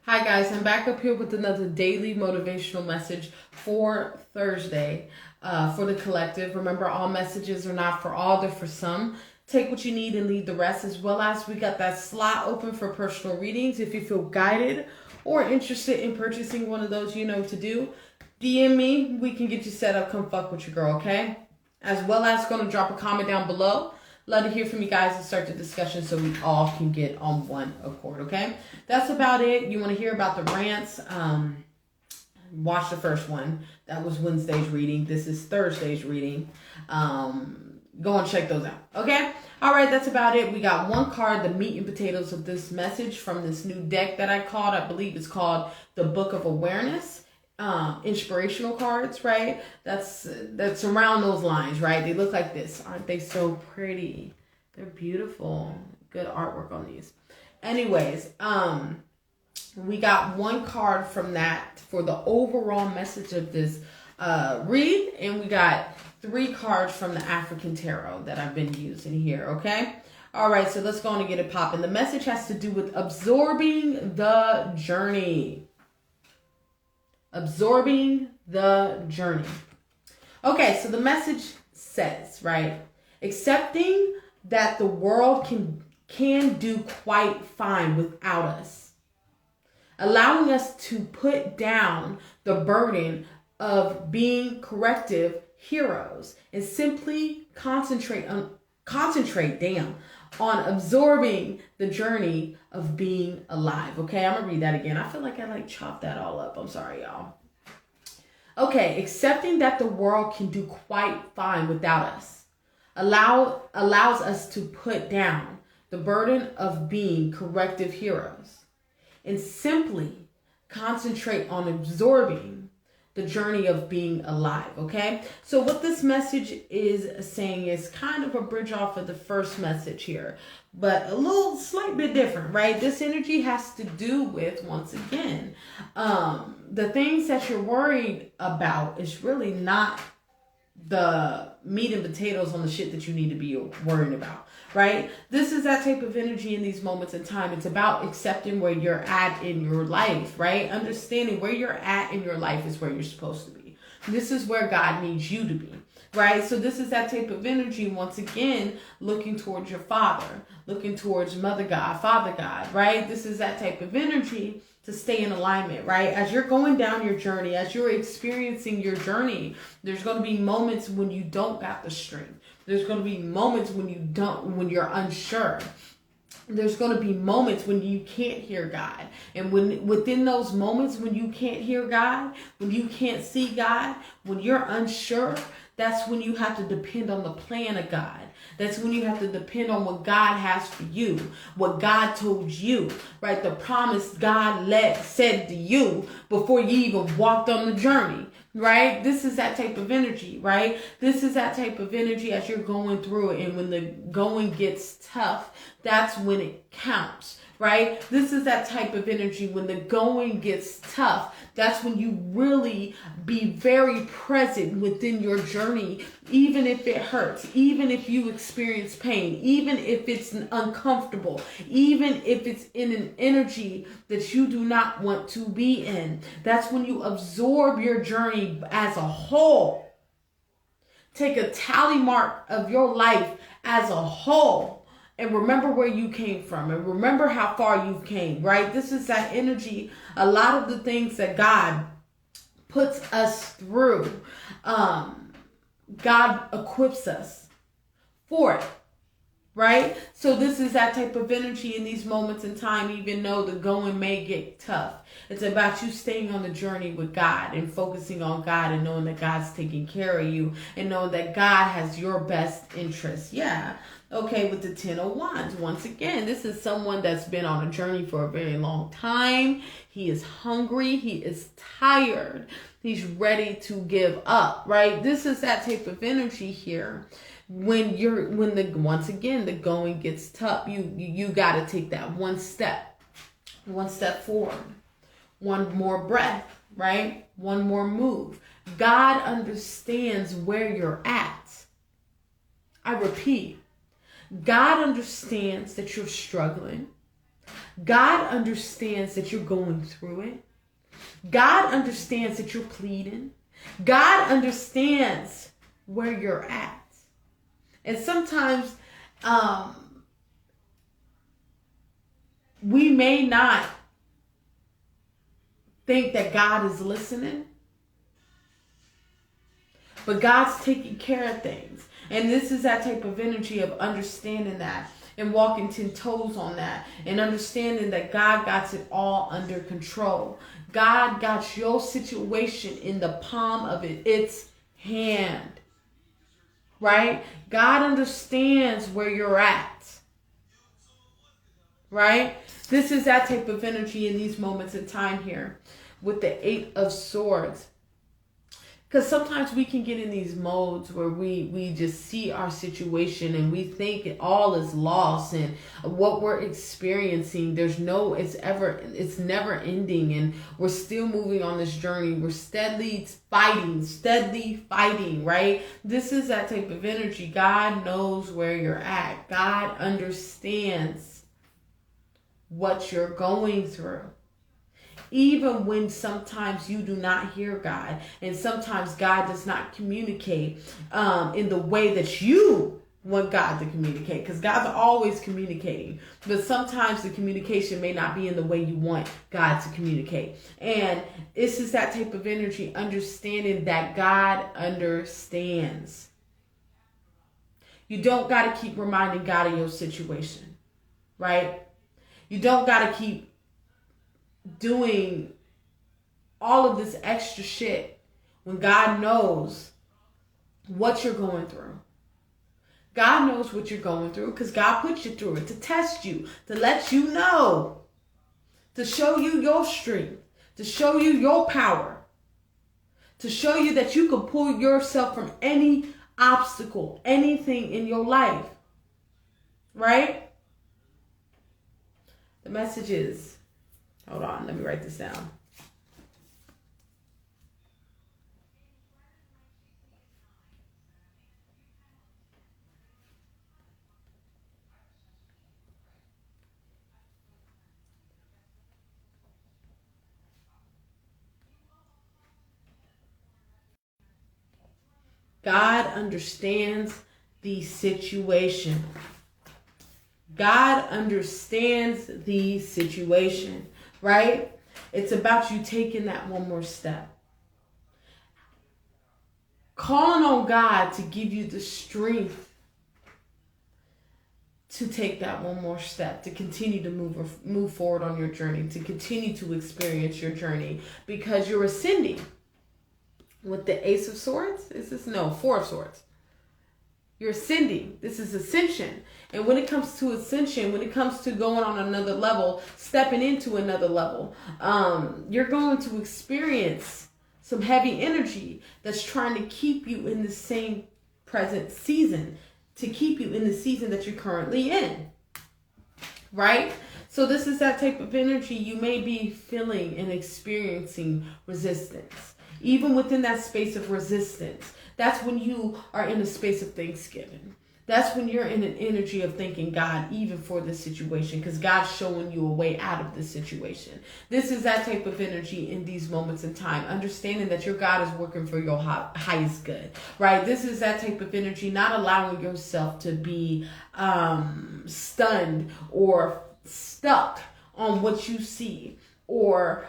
Hi guys, I'm back up here with another daily motivational message for Thursday for the collective. Remember, all messages are not for all, they're for some. Take what you need and leave the rest, as well as we got that slot open for personal readings. If you feel guided or interested in purchasing one of those, you know what to do. DM me, we can get you set up. Come fuck with your girl, okay? As well as going to drop a comment down below. Love to hear from you guys and start the discussion so we all can get on one accord, okay? That's about it. You want to hear about the rants? Watch the first one. That was Wednesday's reading. This is Thursday's reading. Go and check those out, okay? All right, that's about it. We got one card, the meat and potatoes of this message from this new deck that I called. I believe it's called the Book of Awareness. Inspirational cards, right? That's around those lines, right? They look like this. Aren't they so pretty? They're beautiful. Good artwork on these. Anyways, we got one card from that for the overall message of this read, and we got 3 cards from the African Tarot that I've been using here, okay? All right, so let's go on and get it popping. The message has to do with absorbing the journey. Absorbing the journey. Okay, so the message says, right, accepting that the world can do quite fine without us, allowing us to put down the burden of being corrective heroes and simply concentrate on absorbing the journey of being alive. Okay, I'm gonna read that again. I feel like I chopped that all up. I'm sorry, y'all. Okay, accepting that the world can do quite fine without us allows us to put down the burden of being corrective heroes and simply concentrate on absorbing the journey of being alive, okay? So what this message is saying is kind of a bridge off of the first message here, but a little slight bit different, right? This energy has to do with, once again, the things that you're worried about is really not the meat and potatoes on the shit that you need to be worrying about, right? This is that type of energy in these moments in time. It's about accepting where you're at in your life, right? Understanding where you're at in your life is where you're supposed to be. This is where God needs you to be, right? So this is that type of energy, once again, looking towards your Father, looking towards Mother God, Father God, right? This is that type of energy to stay in alignment, right? As you're going down your journey, as you're experiencing your journey, there's going to be moments when you don't got the strength. There's going to be moments when you're unsure. There's going to be moments when you can't hear God. And within those moments when you can't hear God, when you can't see God, when you're unsure, that's when you have to depend on the plan of God. That's when you have to depend on what God has for you, what God told you, right? The promise God said to you before you even walked on the journey, right? This is that type of energy, right? This is that type of energy as you're going through it. And when the going gets tough, that's when it counts, right? This is that type of energy when the going gets tough. That's when you really be very present within your journey, even if it hurts, even if you experience pain, even if it's uncomfortable, even if it's in an energy that you do not want to be in. That's when you absorb your journey as a whole. Take a tally mark of your life as a whole. And remember where you came from. And remember how far you came, right? This is that energy. A lot of the things that God puts us through, God equips us for it, right? So this is that type of energy in these moments in time, even though the going may get tough. It's about you staying on the journey with God and focusing on God and knowing that God's taking care of you and knowing that God has your best interest. Yeah. Okay, with the 10 of Wands, once again, this is someone that's been on a journey for a very long time. He is hungry. He is tired. He's ready to give up, right? This is that type of energy here. Once again, the going gets tough, you got to take that one step forward, one more breath, right? One more move. God understands where you're at. I repeat, God understands that you're struggling. God understands that you're going through it. God understands that you're pleading. God understands where you're at. And sometimes we may not think that God is listening, but God's taking care of things. And this is that type of energy of understanding that and walking 10 toes on that and understanding that God got it all under control. God got your situation in the palm of its hand. Right? God understands where you're at. Right? This is that type of energy in these moments in time here with the 8 of Swords. Because sometimes we can get in these modes where we just see our situation and we think all is lost and what we're experiencing, it's never ending, and we're still moving on this journey. We're steadily fighting, right? This is that type of energy. God knows where you're at. God understands what you're going through. Even when sometimes you do not hear God, and sometimes God does not communicate in the way that you want God to communicate, because God's always communicating, but sometimes the communication may not be in the way you want God to communicate. And this is that type of energy, understanding that God understands. You don't got to keep reminding God of your situation, right? You don't got to keep doing all of this extra shit when God knows what you're going through. God knows what you're going through because God put you through it to test you, to let you know, to show you your strength, to show you your power, to show you that you can pull yourself from any obstacle, anything in your life. Right? The message is, hold on, let me write this down. God understands the situation. God understands the situation, right? It's about you taking that one more step. Calling on God to give you the strength to take that one more step, to continue to move forward on your journey, to continue to experience your journey, because you're ascending. With the Ace of Swords, Four of Swords. You're ascending. This is ascension. And when it comes to ascension, when it comes to going on another level, stepping into another level, you're going to experience some heavy energy that's trying to keep you in the same present season, to keep you in the season that you're currently in. Right? So this is that type of energy. You may be feeling and experiencing resistance. Even within that space of resistance, that's when you are in a space of thanksgiving. That's when you're in an energy of thanking God even for this situation, because God's showing you a way out of this situation. This is that type of energy in these moments in time, understanding that your God is working for your highest good, right? This is that type of energy, not allowing yourself to be stunned or stuck on what you see, or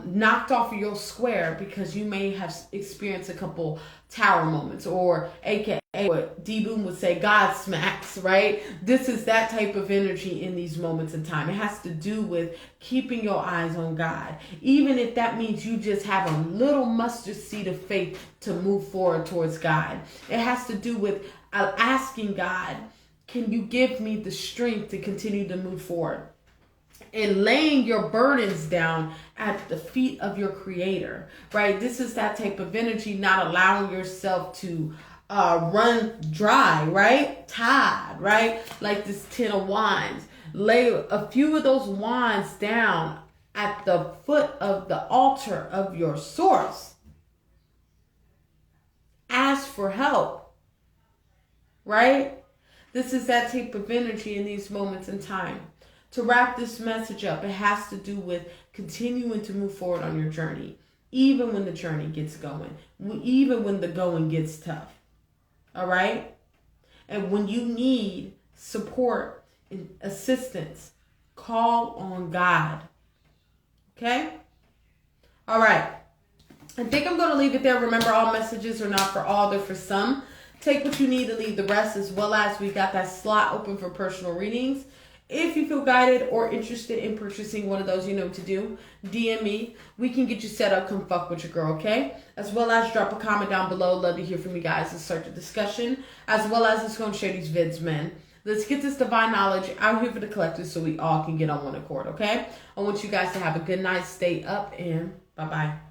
knocked off of your square because you may have experienced a couple tower moments, or aka what D-Boom would say, God smacks, right? This is that type of energy in these moments in time. It has to do with keeping your eyes on God, even if that means you just have a little mustard seed of faith to move forward towards God. It has to do with asking God, can you give me the strength to continue to move forward? And laying your burdens down at the feet of your Creator, right? This is that type of energy, not allowing yourself to run dry, right? Tied, right? Like this 10 of Wands. Lay a few of those wands down at the foot of the altar of your source. Ask for help, right? This is that type of energy in these moments in time, to wrap this message up, it has to do with continuing to move forward on your journey, even when the journey gets going, even when the going gets tough. All right? And when you need support and assistance, call on God. Okay? All right. I think I'm going to leave it there. Remember, all messages are not for all, they're for some. Take what you need to leave the rest, as well as we got that slot open for personal readings. If you feel guided or interested in purchasing one of those, you know what to do. DM me. We can get you set up. Come fuck with your girl, okay? As well as drop a comment down below. Love to hear from you guys and start the discussion. As well as let's go and share these vids, man. Let's get this divine knowledge out here for the collective so we all can get on one accord, okay? I want you guys to have a good night. Stay up and bye-bye.